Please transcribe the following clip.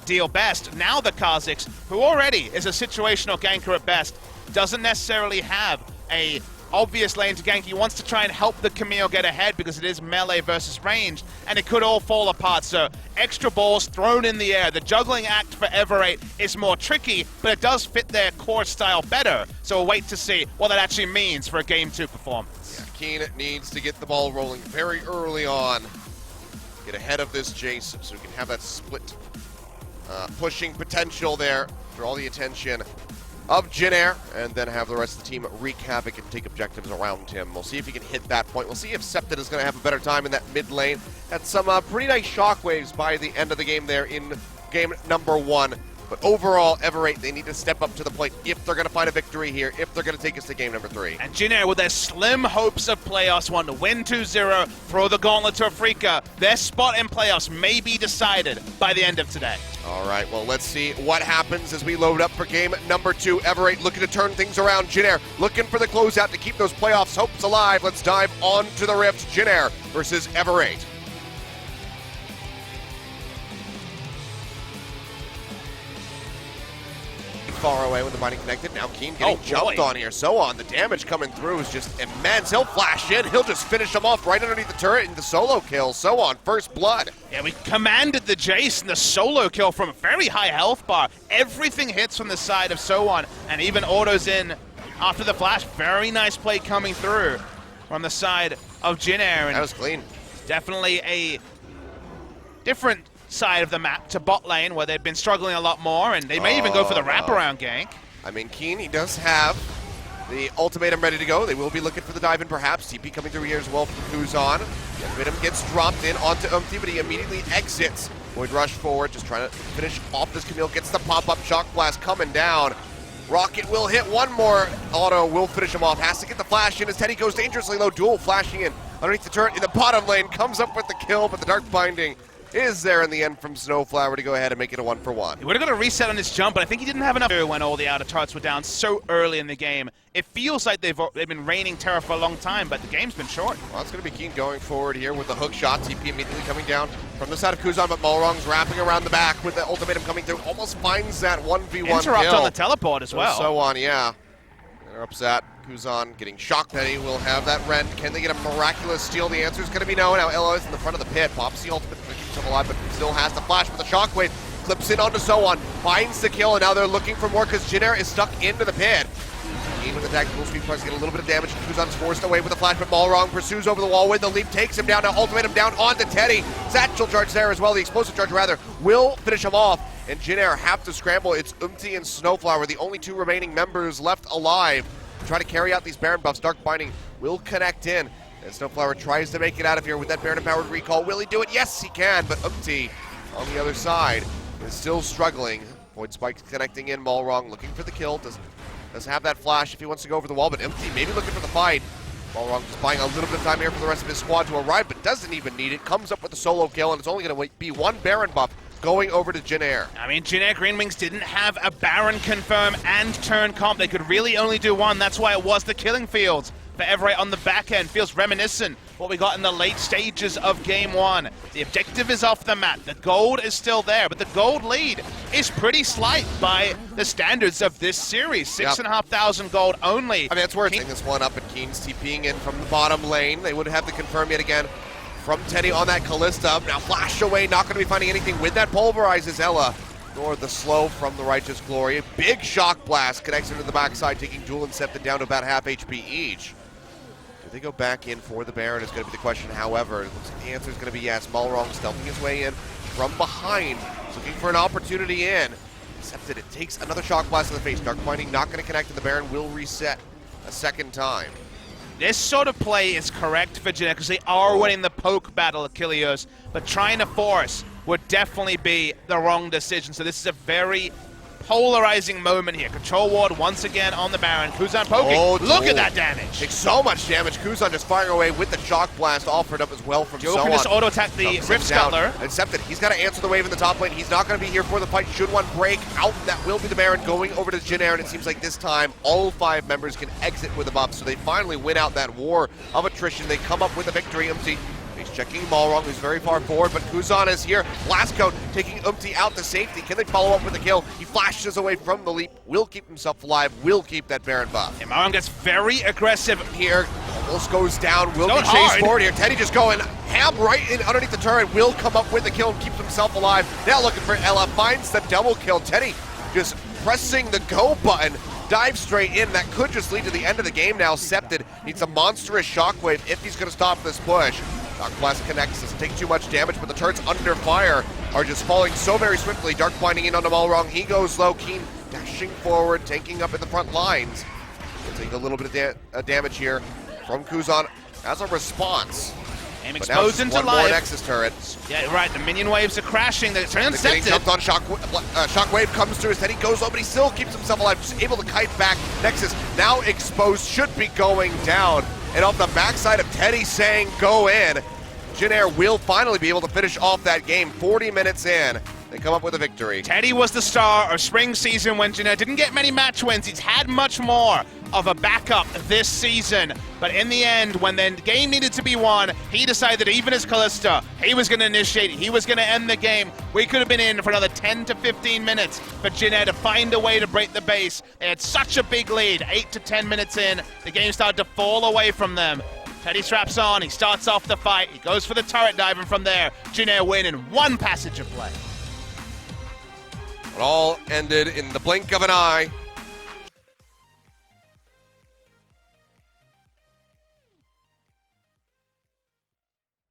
deal best. Now the Kha'Zix, who already is a situational ganker at best, doesn't necessarily have a obvious lane to gank. He wants to try and help the Camille get ahead because it is melee versus range, and it could all fall apart. So extra balls thrown in the air. The juggling act for Ever8 is more tricky, but it does fit their core style better. So we'll wait to see what that actually means for a Game 2 performance. Yeah, Keen needs to get the ball rolling very early on. Get ahead of this Jace so we can have that split pushing potential there for all the attention of Jin Air, and then have the rest of the team wreak havoc and take objectives around him. We'll see if he can hit that point. We'll see if Septed is going to have a better time in that mid lane. Had some pretty nice shockwaves by the end of the game there in game number 1. But overall, Ever8, they need to step up to the plate if they're going to find a victory here, if they're going to take us to game number 3. And Jin Air, with their slim hopes of playoffs, want to win 2-0, throw the gauntlet to Afrika. Their spot in playoffs may be decided by the end of today. All right, well, let's see what happens as we load up for game number 2. Ever8 looking to turn things around. Jin Air looking for the closeout to keep those playoffs hopes alive. Let's dive onto the rift. Jin Air versus Ever8. Far away with the binding connected. Now Keen getting jumped on here. So on. The damage coming through is just immense. He'll flash in. He'll just finish him off right underneath the turret in the solo kill. So on. First blood. Yeah, we commanded the Jace and the solo kill from a very high health bar. Everything hits from the side of So-On, and even autos in after the flash. Very nice play coming through from the side of Jin Air. And that was clean. Definitely a different side of the map to bot lane, where they've been struggling a lot more, and they may even go for the wraparound gank. I mean, Keen, he does have the ultimatum ready to go. They will be looking for the dive in, perhaps. TP coming through here as well from Kuzan. The ultimatum gets dropped in onto Umti, but he immediately exits. Void rush forward, just trying to finish off this Camille. Gets the pop-up shock blast coming down. Rocket will hit one more. Auto will finish him off. Has to get the flash in as Teddy goes dangerously low. Duel flashing in underneath the turret in the bottom lane. Comes up with the kill, but the dark binding is there in the end from Snowflower to go ahead and make it a 1-for-1. He would have got a reset on his jump, but I think he didn't have enough when all the outer turrets were down so early in the game. It feels like they've been raining terror for a long time, but the game's been short. Well, it's going to be Keen going forward here with the hook shot. TP immediately coming down from the side of Kuzan, but Malrong's wrapping around the back with the ultimatum coming through. Almost finds that 1v1 interrupt kill. on the teleport as well. So on, yeah. Interrupts that. Kuzan getting shocked. Teddy will have that rend. Can they get a miraculous steal? The answer is going to be no. Now Ella is in the front of the pit. Pops the ultimate to keep himself alive, but still has the flash with the shockwave. Clips in onto So-On. Finds the kill, and now they're looking for more because Jin Air is stuck into the pit. Keen with the tactical sweep tries to get a little bit of damage. Kuzan's forced away with the flash, but Malrong pursues over the wall with the leap, takes him down. Now ultimatum down onto Teddy. Satchel charge there as well. The explosive charge rather will finish him off. And Jin Air have to scramble. It's Umti and Snowflower, the only two remaining members left alive. Try to carry out these Baron buffs. Dark Binding will connect in. And Snowflower tries to make it out of here with that Baron-empowered recall. Will he do it? Yes, he can. But Umti on the other side is still struggling. Void Spike's connecting in. Malrong looking for the kill. Does have that flash if he wants to go over the wall. But Umti maybe looking for the fight. Malrong just buying a little bit of time here for the rest of his squad to arrive, but doesn't even need it. Comes up with a solo kill, and it's only going to be one Baron buff going over to Jin Air. I mean, Jin Air Green Wings didn't have a Baron confirm and turn comp. They could really only do one. That's why it was the killing fields for Ever8 on the back end. Feels reminiscent what we got in the late stages of Game 1. The objective is off the map. The gold is still there, but the gold lead is pretty slight by the standards of this series. 6,500 gold only. I mean, it's worth taking this one up, and Keen's TPing in from the bottom lane. They would have to confirm yet again from Teddy on that Callista. Now flash away, not going to be finding anything with that. Pulverizes Ella. Nor the slow from the Righteous Glory. Big shock blast connects into the backside, taking Duel and Septon down to about half HP each. Do they go back in for the Baron is going to be the question. However, it looks like the answer is going to be yes. Malrong stealthing his way in from behind, looking for an opportunity in. Except it takes another shock blast in the face. Dark Binding not going to connect, and the Baron will reset a second time. This sort of play is correct for Jin Air because they are winning the poke battle at Kilios, but trying to force would definitely be the wrong decision. So this is a very polarizing moment here. Control Ward once again on the Baron. Kuzan poking. Oh, look at that damage. Takes so much damage. Kuzan just firing away with the shock blast offered up as well from Joe So-On. can just auto attack the Rift Scuttler. Except that he's got to answer the wave in the top lane. He's not going to be here for the fight. Should one break out, that will be the Baron going over to Jin Air, and it seems like this time all 5 members can exit with a buff. So they finally win out that war of attrition. They come up with a victory. MC He's checking Malrong, who's very far forward, but Kuzan is here. Blast Cone taking Umti out to safety. Can they follow up with a kill? He flashes away from the leap, will keep himself alive, will keep that Baron buff. And Malrong gets very aggressive Here, almost goes down, will Going be chased hard. forward here. Teddy just going ham right in underneath the turret, will come up with the kill and keeps himself alive. Now looking for Ella, finds the double kill. Teddy just pressing the go button, dives straight in. That could just lead to the end of the game now. Septed needs a monstrous shockwave if he's gonna stop this push. Dark Blast connects, doesn't take too much damage, but the turrets under fire are just falling so very swiftly. Dark finding in on the Malrong, he goes low. Keen dashing forward, tanking up in the front lines. We'll take a little bit of damage here from Kuzan as a response. Aim But now exposed just into one more life. Nexus turret. Yeah, right. The minion waves are crashing. They're turning They're getting septed. jumped on. Shockwave comes through his head. He goes low, but he still keeps himself alive. Just able to kite back. Nexus now exposed, should be going down. And off the backside of Teddy saying go in, Jin Air will finally be able to finish off that game. 40 minutes in, they come up with a victory. Teddy was the star of spring season when Jin Air didn't get many match wins. He's had much more of a backup this season. But in the end, when the game needed to be won, he decided that even as Kalista, he was going to initiate, he was going to end the game. We could have been in for another 10 to 15 minutes for Jin Air to find a way to break the base. They had such a big lead, 8 to 10 minutes in. The game started to fall away from them. Teddy straps on, he starts off the fight, he goes for the turret dive, and from there, Jin Air win in one passage of play. It all ended in the blink of an eye.